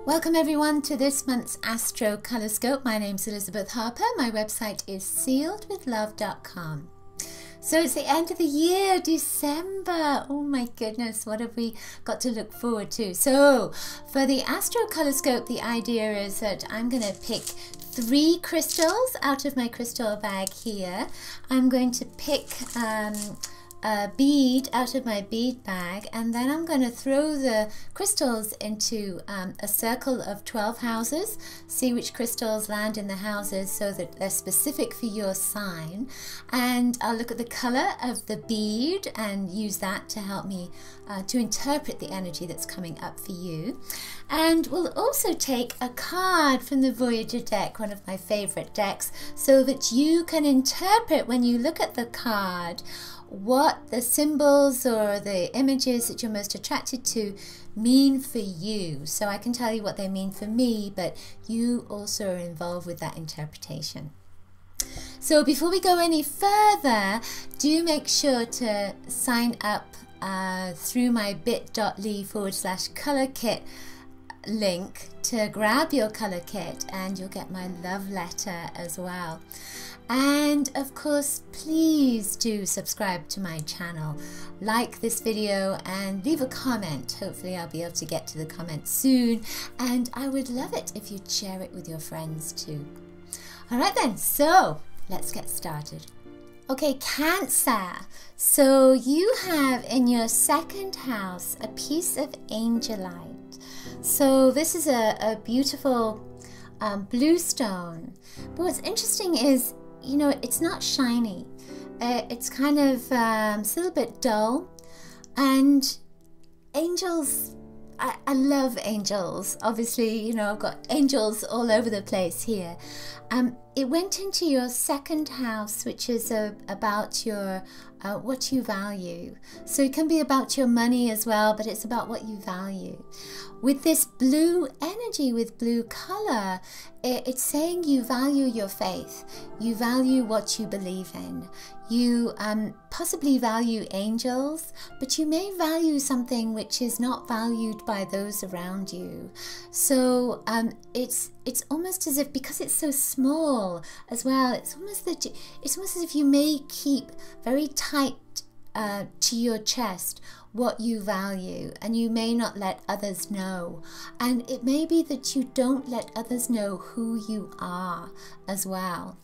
Welcome everyone to this month's Astrocolorscope. My name's Elizabeth Harper. My website is sealedwithlove.com. So it's the end of the year, December. Oh my goodness, what have we got to look forward to? So for the Astrocolorscope, the idea is that I'm going to pick 3 crystals out of my crystal bag here. I'm going to pick a bead out of my bead bag, and then I'm going to throw the crystals into a circle of 12 houses, see which crystals land in the houses so that they're specific for your sign, and I'll look at the color of the bead and use that to help me to interpret the energy that's coming up for you. And we'll also take a card from the Voyager deck, one of my favorite decks, so that you can interpret when you look at the card what the symbols or the images that you're most attracted to mean for you. So I can tell you what they mean for me, but you also are involved with that interpretation. So before we go any further, do make sure to sign up through my bit.ly/color kit link to grab your color kit, and you'll get my love letter as well. And of course, please do subscribe to my channel, like this video and leave a comment. Hopefully I'll be able to get to the comments soon, and I would love it if you'd share it with your friends too. Alright then, so let's get started. Okay, Cancer. So you have in your 2nd house a piece of angelite. So this is a beautiful blue stone. But what's interesting is, you know, it's not shiny. It's kind of it's a little bit dull. And angels, I love angels. Obviously, you know, I've got angels all over the place here. It went into your 2nd house, which is about your what you value. So it can be about your money as well, but it's about what you value. With this blue energy, with blue color, it's saying you value your faith. You value what you believe in. You possibly value angels, but you may value something which is not valued by those around you. So it's almost as if, because it's so small as well, it's almost as if you may keep very tight to your chest what you value, and you may not let others know. And it may be that you don't let others know who you are as well.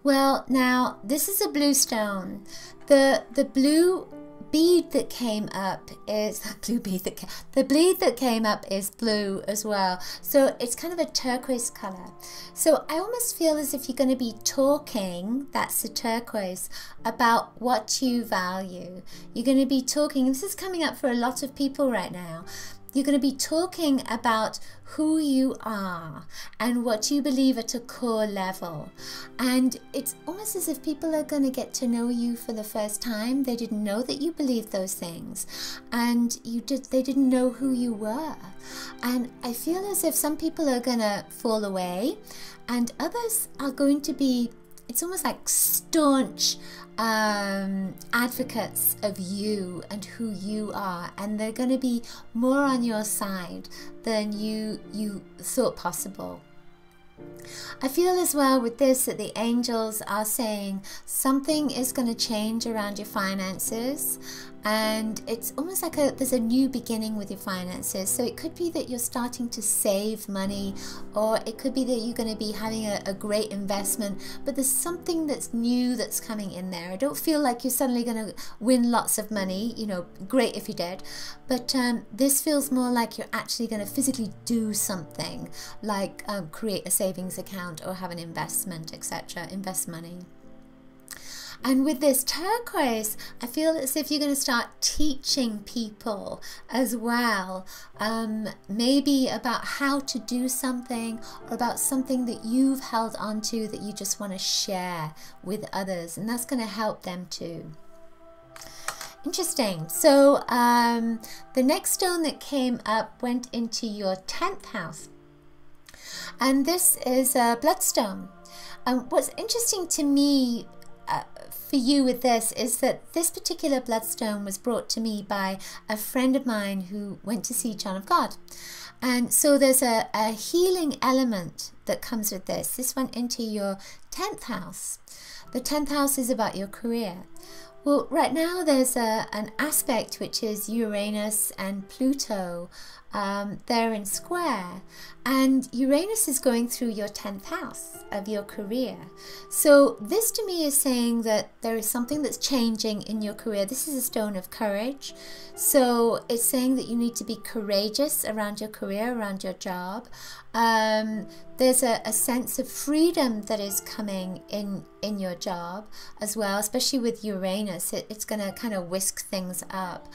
Well, now this is a blue stone. The blue bead that came up is the bead that came up is blue as well. So it's kind of a turquoise color. So I almost feel as if you're going to be talking, that's the turquoise, about what you value. You're going to be talking, this is coming up for a lot of people right now. You're going to be talking about who you are and what you believe at a core level. And it's almost as if people are going to get to know you for the first time. They didn't know that you believed those things, and they didn't know who you were. And I feel as if some people are going to fall away, and others are going to be, it's almost like staunch advocates of you and who you are, and they're going to be more on your side than you thought possible. I feel as well with this that the angels are saying something is going to change around your finances, and it's almost like there's a new beginning with your finances. So it could be that you're starting to save money, or it could be that you're going to be having a great investment, but there's something that's new that's coming in there. I don't feel like you're suddenly going to win lots of money, you know, great if you did, but this feels more like you're actually going to physically do something, like create a savings account or have an investment, etc., invest money. And with this turquoise, I feel as if you're going to start teaching people as well, maybe about how to do something, or about something that you've held on to that you just want to share with others, and that's going to help them too. Interesting. So the next stone that came up went into your 10th house, and this is a bloodstone. What's interesting to me for you with this is that this particular bloodstone was brought to me by a friend of mine who went to see John of God. And so there's a healing element that comes with this. This went into your 10th house. The 10th house is about your career. Well, right now there's an aspect which is Uranus and Pluto. They're in square, and Uranus is going through your 10th house of your career. So this to me is saying that there is something that's changing in your career. This is a stone of courage. So it's saying that you need to be courageous around your career, around your job. There's a sense of freedom that is coming in your job as well, especially with Uranus. It's going to kind of whisk things up.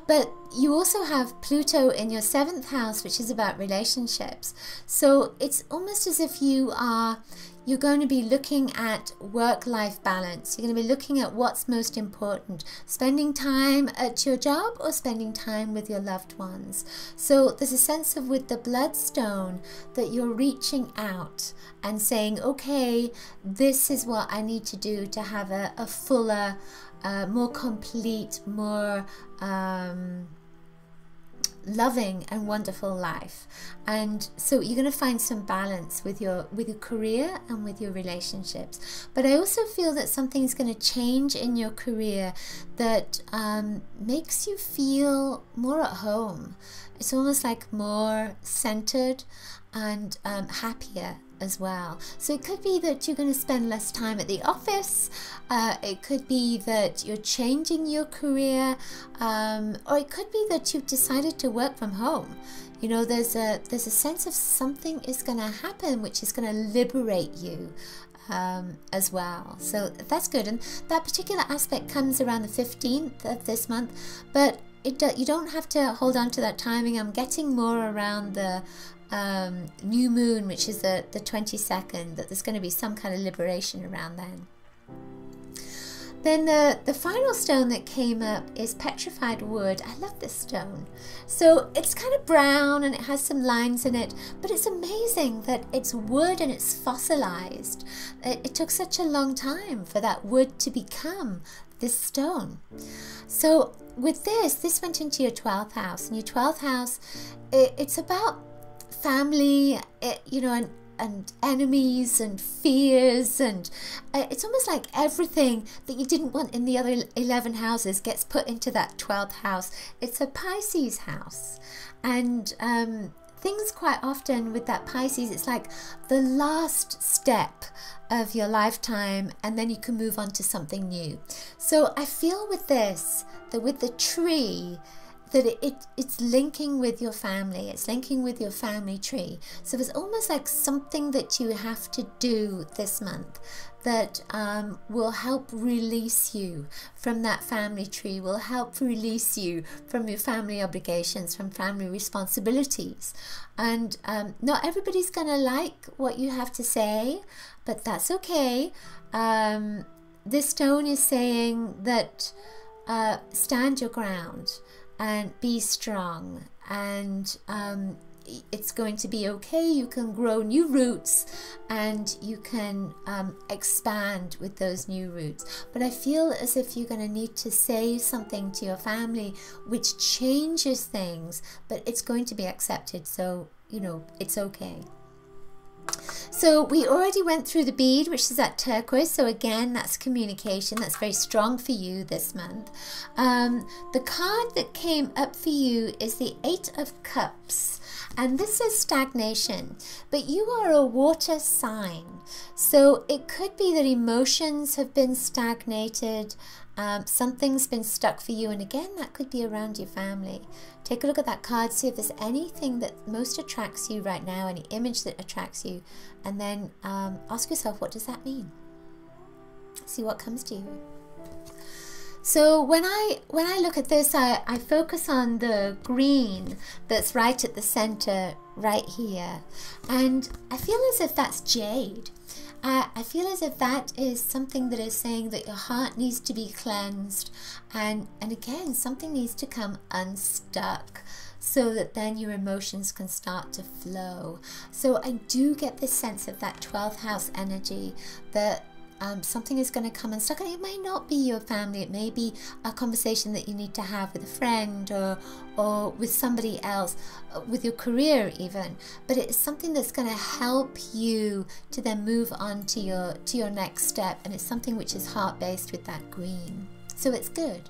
But you also have Pluto in your 7th house, which is about relationships. So it's almost as if you're going to be looking at work-life balance. You're going to be looking at what's most important, spending time at your job or spending time with your loved ones. So there's a sense of, with the bloodstone, that you're reaching out and saying, okay, this is what I need to do to have a fuller, more complete, more loving and wonderful life. And so you're going to find some balance with your career and with your relationships. But I also feel that something's going to change in your career that makes you feel more at home. It's almost like more centered and happier as well. So it could be that you're going to spend less time at the office. It could be that you're changing your career, or it could be that you've decided to work from home. You know, there's a sense of something is going to happen which is going to liberate you as well. So that's good. And that particular aspect comes around the 15th of this month, but you don't have to hold on to that timing. I'm getting more around the new moon, which is the 22nd, that there's going to be some kind of liberation around then. Then the final stone that came up is petrified wood. I love this stone. So it's kind of brown and it has some lines in it, but it's amazing that it's wood and it's fossilized. It took such a long time for that wood to become this stone. So with this went into your 12th house, and your 12th house, it's about family, you know, and enemies and fears, and it's almost like everything that you didn't want in the other 11 houses gets put into that 12th house. It's a Pisces house, and things quite often with that Pisces, it's like the last step of your lifetime, and then you can move on to something new. So I feel with this, that with the tree, that it's linking with your family, it's linking with your family tree. So it's almost like something that you have to do this month that will help release you from that family tree, will help release you from your family obligations, from family responsibilities. And not everybody's gonna like what you have to say, but that's okay. This stone is saying that stand your ground and be strong, and it's going to be okay. You can grow new roots and you can expand with those new roots. But I feel as if you're going to need to say something to your family which changes things, but it's going to be accepted. So, you know, it's okay. So we already went through the bead, which is that turquoise. So again, that's communication. That's very strong for you this month. The card that came up for you is the 8 of Cups. And this is stagnation, but you are a water sign. So it could be that emotions have been stagnated. Something's been stuck for you. And again, that could be around your family. Take a look at that card, see if there's anything that most attracts you right now, any image that attracts you, and then ask yourself, what does that mean? See what comes to you. So when I look at this, I focus on the green that's right at the center, right here, and I feel as if that's jade. I feel as if that is something that is saying that your heart needs to be cleansed, and again, something needs to come unstuck so that then your emotions can start to flow. So I do get this sense of that 12th house energy, that something is going to come unstuck, and it may not be your family, it may be a conversation that you need to have with a friend or with somebody else, with your career even, but it's something that's going to help you to then move on to your next step, and it's something which is heart-based with that green, so it's good.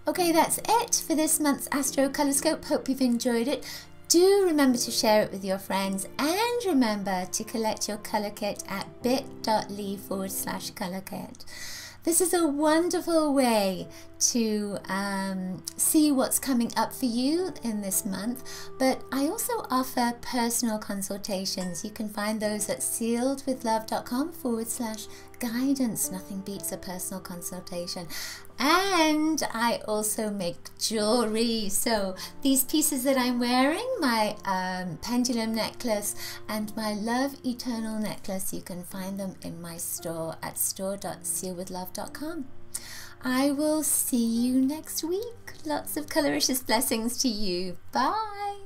Okay, that's it for this month's Astrocolorscope. Hope you've enjoyed it. Do remember to share it with your friends, and remember to collect your colour kit at bit.ly/colour kit. This is a wonderful way to see what's coming up for you in this month, but I also offer personal consultations. You can find those at sealedwithlove.com/guidance. Nothing beats a personal consultation. And I also make jewelry. So these pieces that I'm wearing, my pendulum necklace and my Love Eternal necklace, you can find them in my store at store.sealedwithlove.com. I will see you next week. Lots of coloricious blessings to you. Bye.